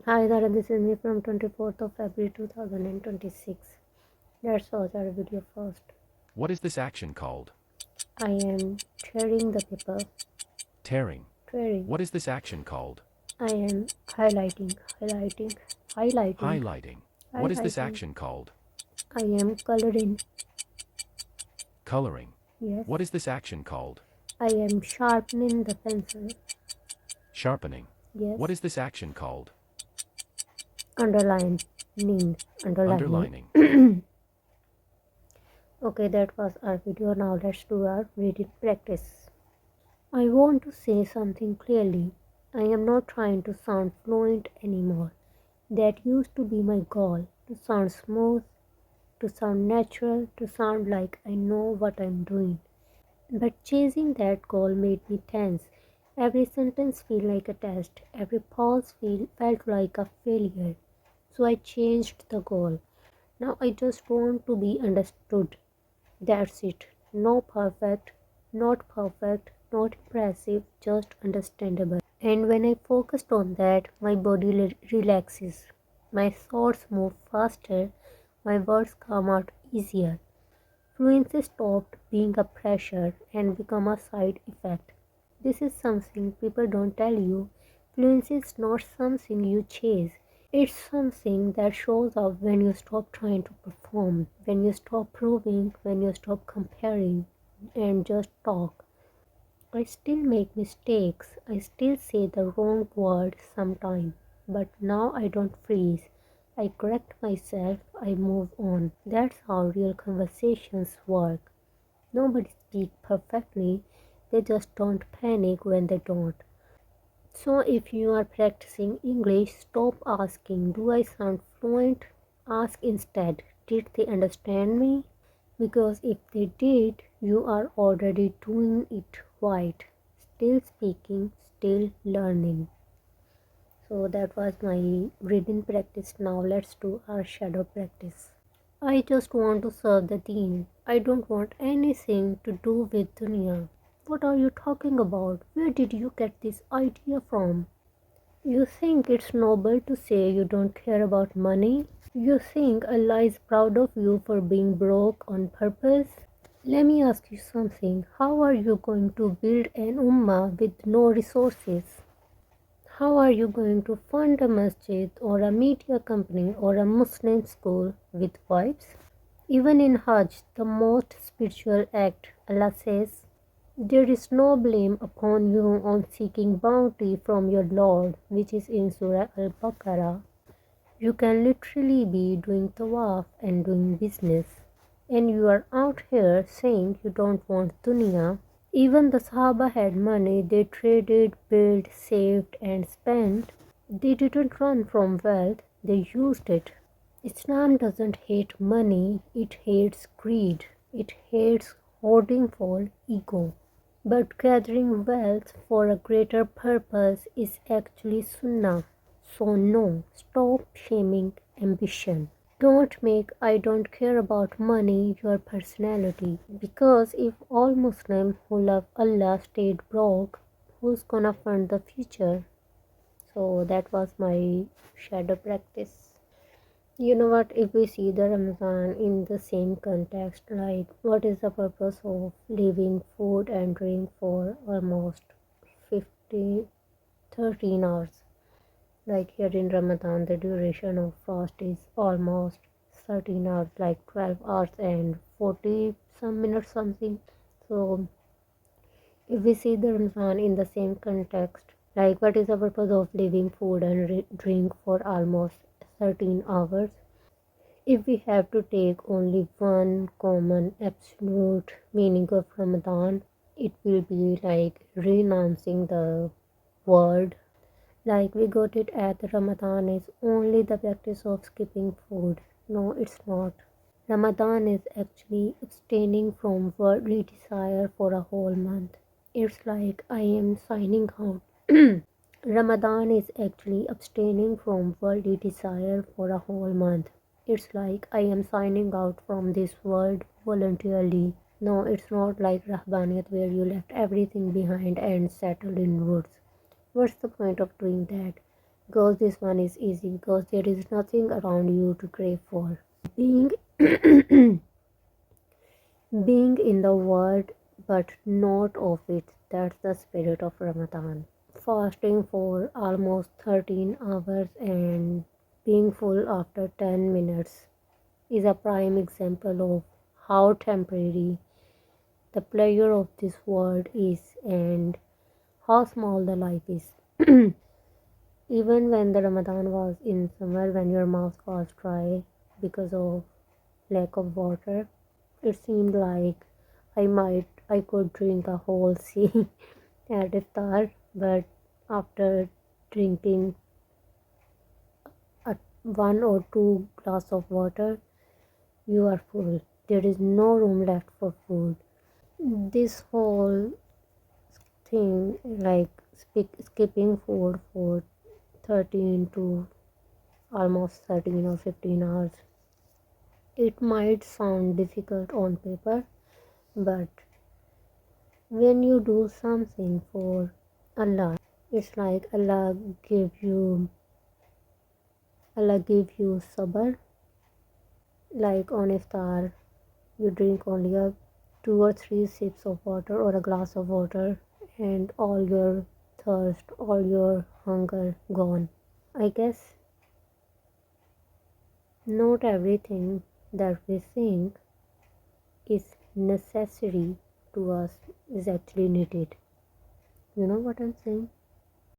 Hi Dara, this is me from 24th of February 2026. Let's watch our video first. What is this action called? I am tearing the paper. Tearing. Tearing. What is this action called? I am highlighting, Highlighting. What is this highlighting. action called? I am coloring. Coloring. Yes. What is this action called? I am sharpening the pencil. Sharpening. Yes. What is this action called? Underlining. Underlining. Okay, that was our video. Now let's do our reading practice. I want to say something clearly. I am not trying to sound fluent anymore. That used to be my goal, to sound smooth, to sound natural, to sound like I know what I'm doing. But chasing that goal made me tense. Every sentence felt like a test, every pause felt like a failure. So I changed the goal. Now I just want to be understood. That's it. Not perfect, not impressive, just understandable. And when I focused on that, my body relaxes. My thoughts move faster, my words come out easier. Fluency stopped being a pressure and become a side effect. This is something people don't tell you. Fluency is not something you chase. It's something that shows up when you stop trying to perform, when you stop proving, when you stop comparing and just talk. I still make mistakes. I still say the wrong word sometimes. But now I don't freeze. I correct myself. I move on. That's how real conversations work. Nobody speaks perfectly. They just don't panic when they don't. So if you are practicing English, stop asking, do I sound fluent? Ask instead, did they understand me? Because if they did, you are already doing it right. Still speaking, still learning. So that was my reading practice. Now let's do our shadow practice. I just want to serve the deen. I don't want anything to do with dunya. What are you talking about? Where did you get this idea from? You think it's noble to say you don't care about money? You think Allah is proud of you for being broke on purpose? Let me ask you something. How are you going to build an ummah with no resources? How are you going to fund a masjid or a media company or a Muslim school with wives? Even in Hajj, the most spiritual act, Allah says, there is no blame upon you on seeking bounty from your Lord, which is in Surah Al-Baqarah. You can literally be doing tawaf and doing business, and you are out here saying you don't want dunya. Even the Sahaba had money, they traded, built, saved, and spent. They didn't run from wealth, they used it. Islam doesn't hate money, it hates greed, it hates hoarding for ego. But gathering wealth for a greater purpose is actually sunnah. So no, stop shaming ambition. Don't make I don't care about money your personality. Because if all Muslims who love Allah stayed broke, who's gonna fund the future? So that was my shadow practice. You know what, if we see the Ramadan in the same context, like what is the purpose of leaving food and drink for almost 50, 13 hours? Like here in Ramadan, the duration of fast is almost 13 hours, like 12 hours and 40 some minutes something. So if we see the Ramadan in the same context, like what is the purpose of leaving food and drink for almost 13 hours? If we have to take only one common absolute meaning of Ramadan, it will be like renouncing the word. Like we got it at Ramadan is only the practice of skipping food. No, it's not. Ramadan is actually abstaining from worldly desire for a whole month. It's like I am signing out. Ramadan is actually abstaining from worldly desire for a whole month. It's like I am signing out from this world voluntarily. No, it's not like Rahbaniyat where you left everything behind and settled in woods. What's the point of doing that? Because this one is easy because there is nothing around you to crave for. Being being in the world but not of it, that's the spirit of Ramadan. Fasting for almost 13 hours and being full after 10 minutes is a prime example of how temporary the pleasure of this world is and how small the life is. Even when the Ramadan was in summer, when your mouth was dry because of lack of water, it seemed like I could drink a whole sea at iftar, but after drinking one or two glass of water, you are full. There is no room left for food. This whole thing, like skipping food for 13 to almost 13 or 15 hours, it might sound difficult on paper, but when you do something for Allah, it's like Allah give you sabr. Like on iftar, you drink only a 2 or 3 sips of water or a glass of water, and all your thirst, all your hunger gone. I guess not everything that we think is necessary to us is actually needed. You know what I'm saying?